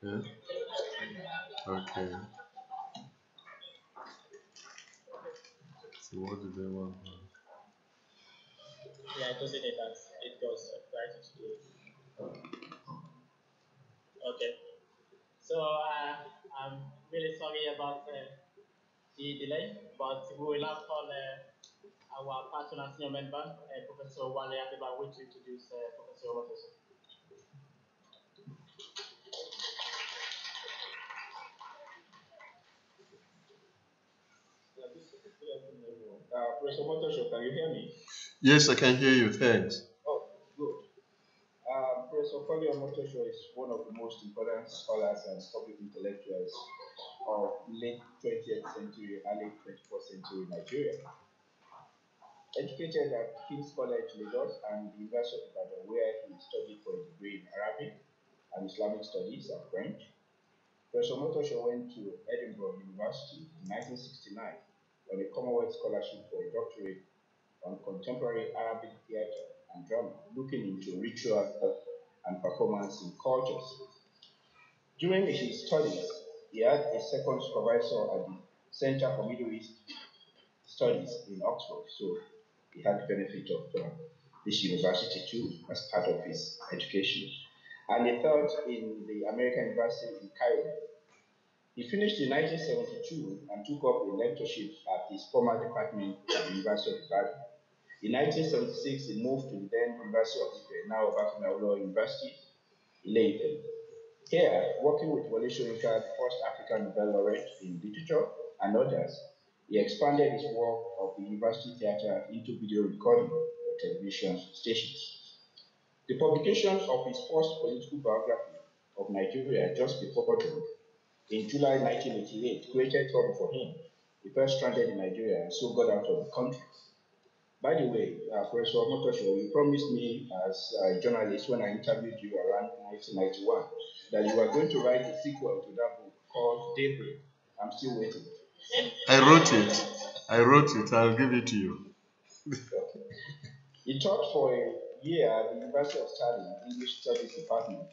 Yeah. Okay. So what do they want? Yeah, it doesn't need that. It goes right into the. Okay. So I'm really sorry about the delay, but we will now call our partner and senior member, Professor Wale Adeba, to introduce Professor Omotoso. Professor Omotoso, can you hear me? Yes, I can hear you. Thanks. Oh, good. Professor Omotoso is one of the most important scholars and public intellectuals of late 20th century, early 21st century Nigeria. Educated at King's College, Lagos, and the University of Ibadan, where he studied for a degree in Arabic and Islamic Studies and French. Professor Omotoso went to Edinburgh University in 1969 on a Commonwealth Scholarship for a doctorate on contemporary Arabic theatre and drama, looking into ritual and performance in cultures. During his studies, he had a second supervisor at the Center for Middle East Studies in Oxford, so he had the benefit of this university too as part of his education. And a third in the American University in Cairo. He finished in 1972 and took up a lectureship at his former department at the University of Ibadan. In 1976, he moved to the then University of Ife, now Obafemi University, Ile-Ife. Here, working with Wole Soyinka, the first African Nobel laureate in literature, and others, he expanded his work of the university theatre into video recording for television stations. The publication of his first political biography of Nigeria just before June, in July 1988, created trouble for him. He first stranded in Nigeria and so got out of the country. By the way, Professor Omotoso, you promised me as a journalist when I interviewed you around 1991 that you were going to write a sequel to that book called Daybreak. I'm still waiting. I wrote it. I'll give it to you. Okay. He taught for a year at the University of Stirling English Studies Department.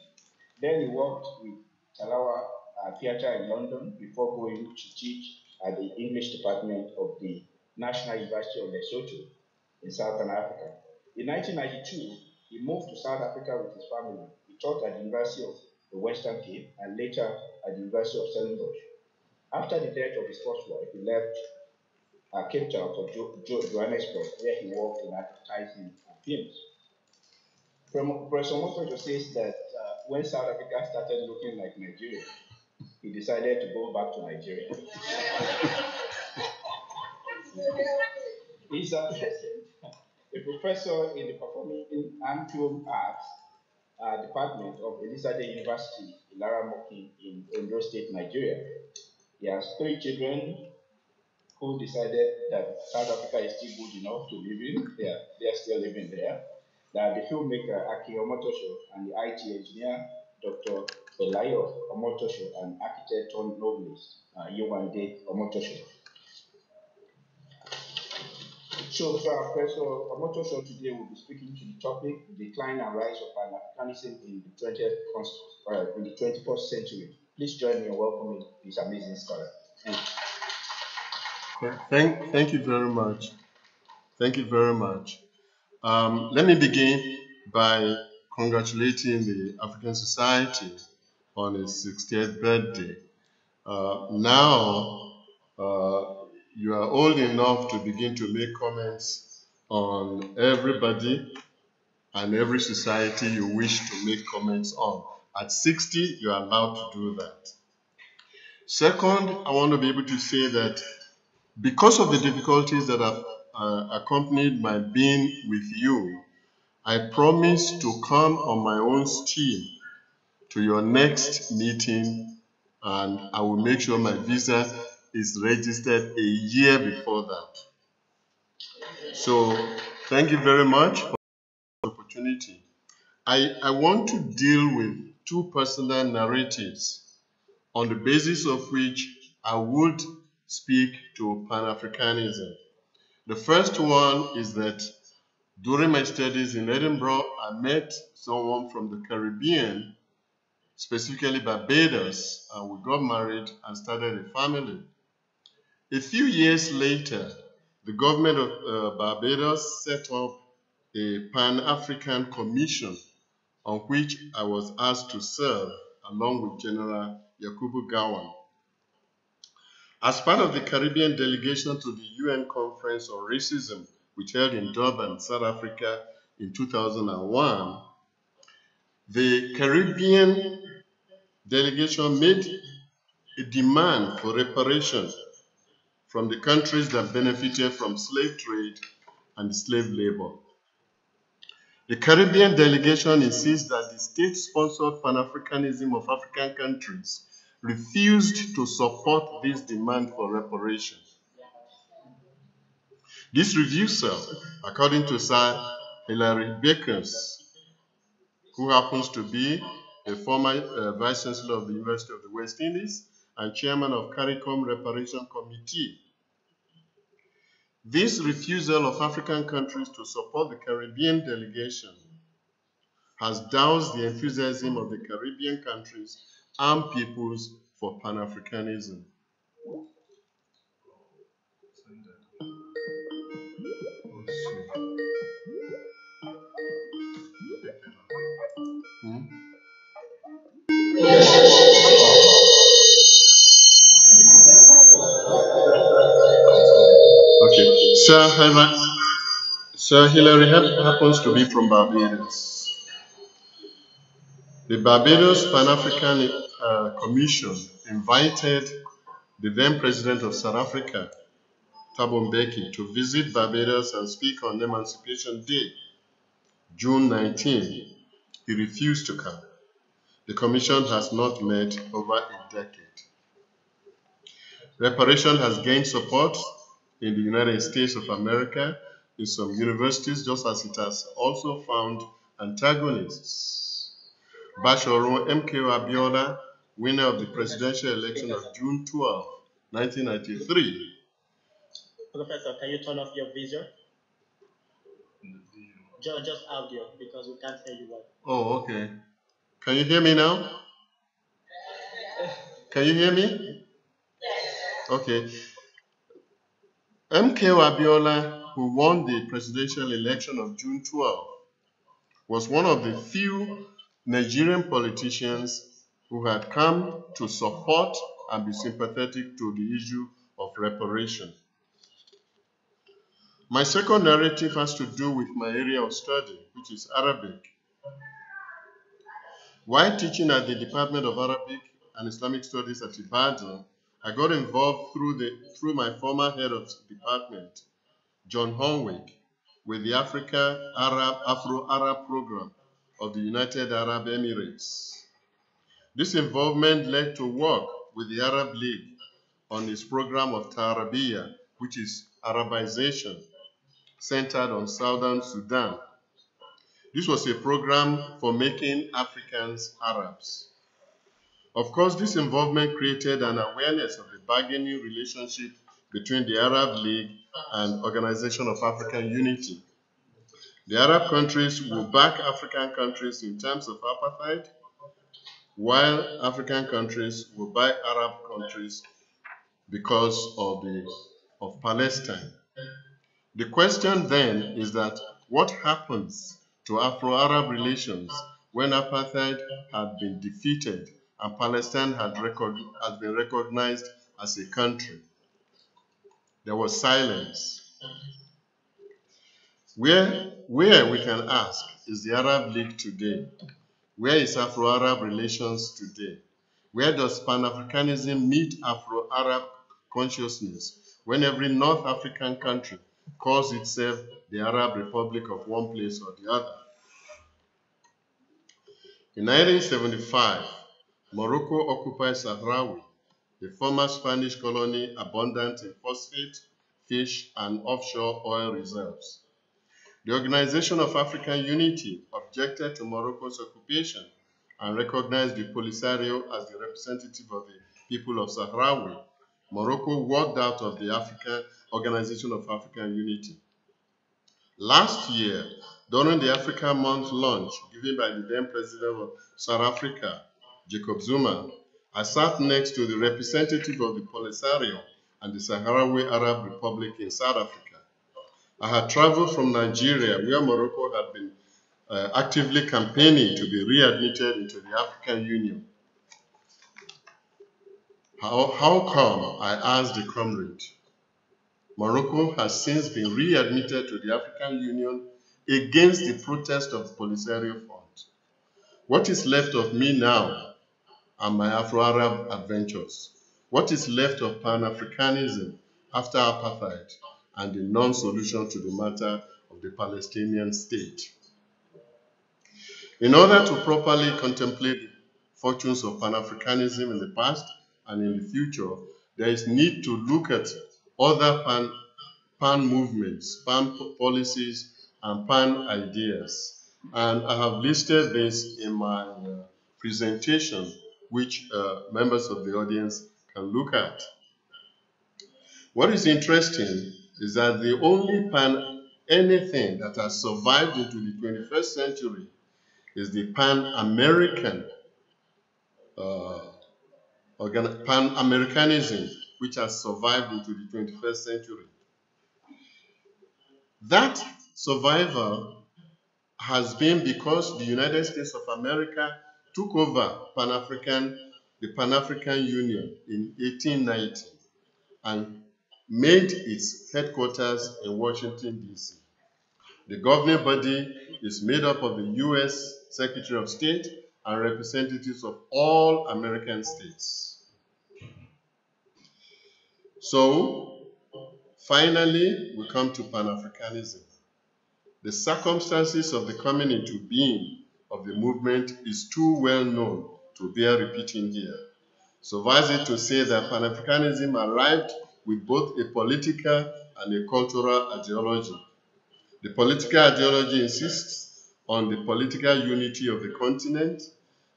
Then he worked with Talawa Theatre in London before going to teach at the English Department of the National University of Lesotho in Southern Africa. In 1992, he moved to South Africa with his family. He taught at the University of the Western Cape and later at the University of Stellenbosch. After the death of his first wife, he left Cape Town for Johannesburg, where he worked in advertising and films. Professor Omotoso says that when South Africa started looking like Nigeria, he decided to go back to Nigeria. He's a professor in the Performing and Film Arts Department of Elizade University, Ilara-mokin in Ondo State, Nigeria. He has 3 children who decided that South Africa is still good enough to live in. They are still living there. The filmmaker Aki Omotoso and the IT engineer Dr. Elayo Omotoso and architect turned novelist Yewande Omotoso. So, Professor Omotoso today will be speaking to the topic: the decline and rise of Pan Africanism in the 21st century. Please join me in welcoming this amazing scholar. Thank you very much. Thank you very much. Let me begin by congratulating the African Society on its 60th birthday. Now, you are old enough to begin to make comments on everybody and every society you wish to make comments on. At 60, you are allowed to do that. Second, I want to be able to say that because of the difficulties that have accompanied my being with you, I promise to come on my own steam to your next meeting, and I will make sure my visa is registered a year before that. So thank you very much for the opportunity. I want to deal with 2 personal narratives on the basis of which I would speak to Pan-Africanism. The first one is that during my studies in Edinburgh, I met someone from the Caribbean specifically Barbados, and we got married and started a family. A few years later, the government of Barbados set up a Pan African Commission on which I was asked to serve along with General Yakubu Gowon. As part of the Caribbean delegation to the UN Conference on Racism, which held in Durban, South Africa in 2001, the Caribbean delegation made a demand for reparation from the countries that benefited from slave trade and slave labor. The Caribbean delegation insists that the state-sponsored Pan-Africanism of African countries refused to support this demand for reparation. This refusal, according to Sir Ilara-mokin, who happens to be a former Vice Chancellor of the University of the West Indies and Chairman of CARICOM Reparation Committee. This refusal of African countries to support the Caribbean delegation has doused the enthusiasm of the Caribbean countries and peoples for Pan-Africanism. Okay, Sir Hilary happens to be from Barbados. The Barbados Pan-African Commission invited the then President of South Africa, Thabo Mbeki, to visit Barbados and speak on Emancipation Day, June 19. He refused to come. The Commission has not met over a decade. Reparation has gained support in the United States of America in some universities, just as it has also found antagonists. Bashoru MKO Abiola, winner of the presidential election of June 12, 1993. Professor, can you turn off your visor? Just audio, because we can't hear you well. Oh, okay. Can you hear me now? Can you hear me? Okay. MKO Abiola, who won the presidential election of June 12, was one of the few Nigerian politicians who had come to support and be sympathetic to the issue of reparation. My second narrative has to do with my area of study, which is Arabic. While teaching at the Department of Arabic and Islamic Studies at Ibadan, I got involved through my former head of the department, John Honwick, with the Afro-Arab program of the United Arab Emirates. This involvement led to work with the Arab League on its program of Tarabiya, which is Arabization, centered on Southern Sudan. This was a program for making Africans Arabs. Of course, this involvement created an awareness of the bargaining relationship between the Arab League and Organization of African Unity. The Arab countries will back African countries in terms of apartheid, while African countries will back Arab countries because of Palestine. The question then is that what happens to Afro-Arab relations when apartheid had been defeated and Palestine has been recognized as a country? There was silence. Where we can ask, is the Arab League today? Where is Afro-Arab relations today? Where does Pan-Africanism meet Afro-Arab consciousness when every North African country calls itself the Arab Republic of one place or the other? In 1975, Morocco occupied Sahrawi, a former Spanish colony abundant in phosphate, fish, and offshore oil reserves. The Organization of African Unity objected to Morocco's occupation and recognized the Polisario as the representative of the people of Sahrawi. Morocco walked out of the Organization of African Unity. Last year, during the Africa Month launch given by the then president of South Africa, Jacob Zuma. I sat next to the representative of the Polisario and the Sahrawi Arab Republic in South Africa. I had traveled from Nigeria, where Morocco had been actively campaigning to be readmitted into the African Union. How come, I asked the comrade. Morocco has since been readmitted to the African Union against the protest of the Polisario Front. What is left of me now and my Afro-Arab adventures? What is left of Pan-Africanism after apartheid and the non-solution to the matter of the Palestinian state? In order to properly contemplate the fortunes of Pan-Africanism in the past and in the future, there is need to look at other pan movements, pan policies, and pan ideas. And I have listed this in my presentation, which members of the audience can look at. What is interesting is that the only pan anything that has survived into the 21st century is the Pan-American Pan-Americanism, which has survived into the 21st century. That survival has been because the United States of America took over the Pan-African Union in 1890 and made its headquarters in Washington, D.C. The governing body is made up of the U.S. Secretary of State and representatives of all American states. So, finally, we come to Pan-Africanism. The circumstances of the coming into being of the movement is too well known to bear repeating here. Suffice it to say that Pan-Africanism arrived with both a political and a cultural ideology. The political ideology insists on the political unity of the continent,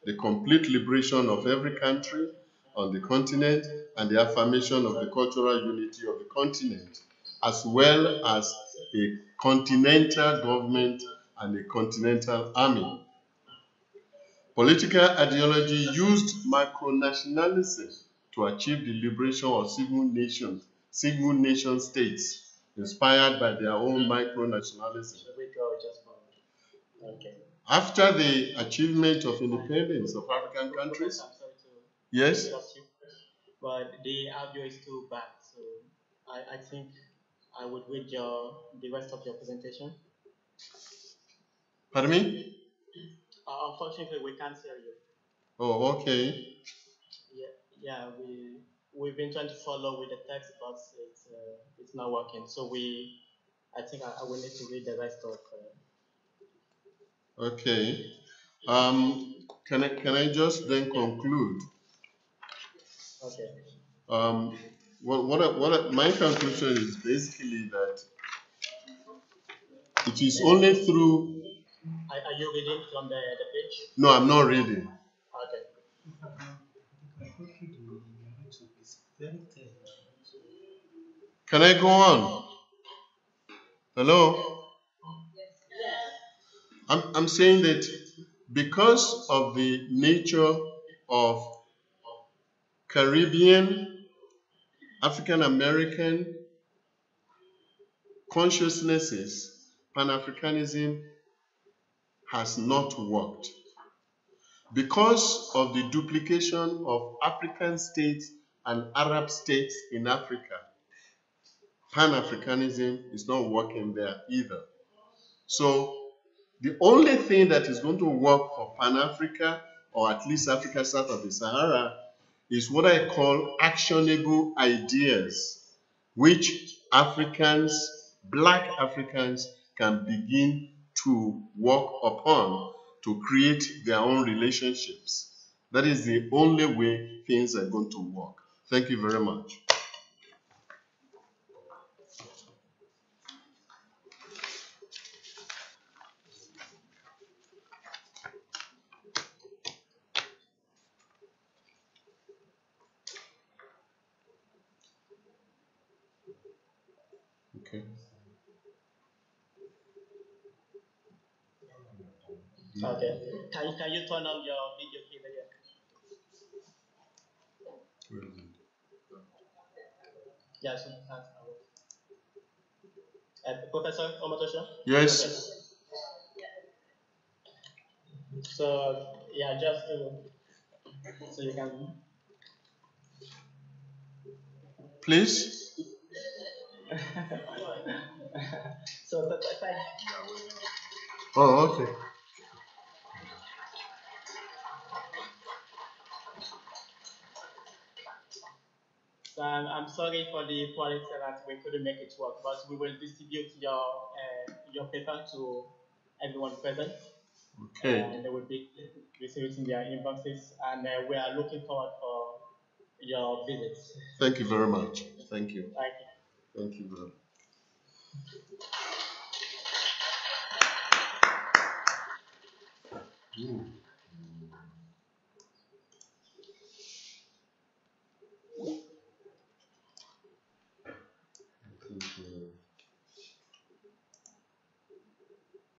the complete liberation of every country on the continent, and the affirmation of the cultural unity of the continent, as well as a continental government and a continental army. Political ideology used micronationalism to achieve the liberation of single nation states, inspired by their own micronationalism. Okay. After the achievement of independence of African countries, I'm sorry to yes, interrupt you, but the audio is too bad, so I think I would read the rest of your presentation. pardon me? Unfortunately, we can't hear you. Oh, okay. Yeah, we've been trying to follow with the text, but it's not working. So I think I will need to read the rest of. Okay. Can I just then conclude? Okay. My conclusion is basically that it is only through. Are you reading from the page? No, I'm not reading. Okay. Can I go on? Hello? I'm saying that because of the nature of Caribbean, African American consciousnesses, Pan-Africanism has not worked. Because of the duplication of African states and Arab states in Africa, Pan-Africanism is not working there either. So the only thing that is going to work for Pan-Africa, or at least Africa south of the Sahara, is what I call actionable ideas, which Africans, black Africans, can begin to work upon to create their own relationships. That is the only way things are going to work. Thank you very much. Okay. Okay. Can you turn on your video feed again? Yeah, so Professor Omotoso? Yes. Okay. So, yeah, just so you can. Please. So, thank. Oh, okay. So I'm sorry for the quality that we couldn't make it work, but we will distribute your paper to everyone present. Okay. And they will be receiving their inboxes, and we are looking forward for your visits. Thank you very much. Thank you. Thank you. Thank you very much.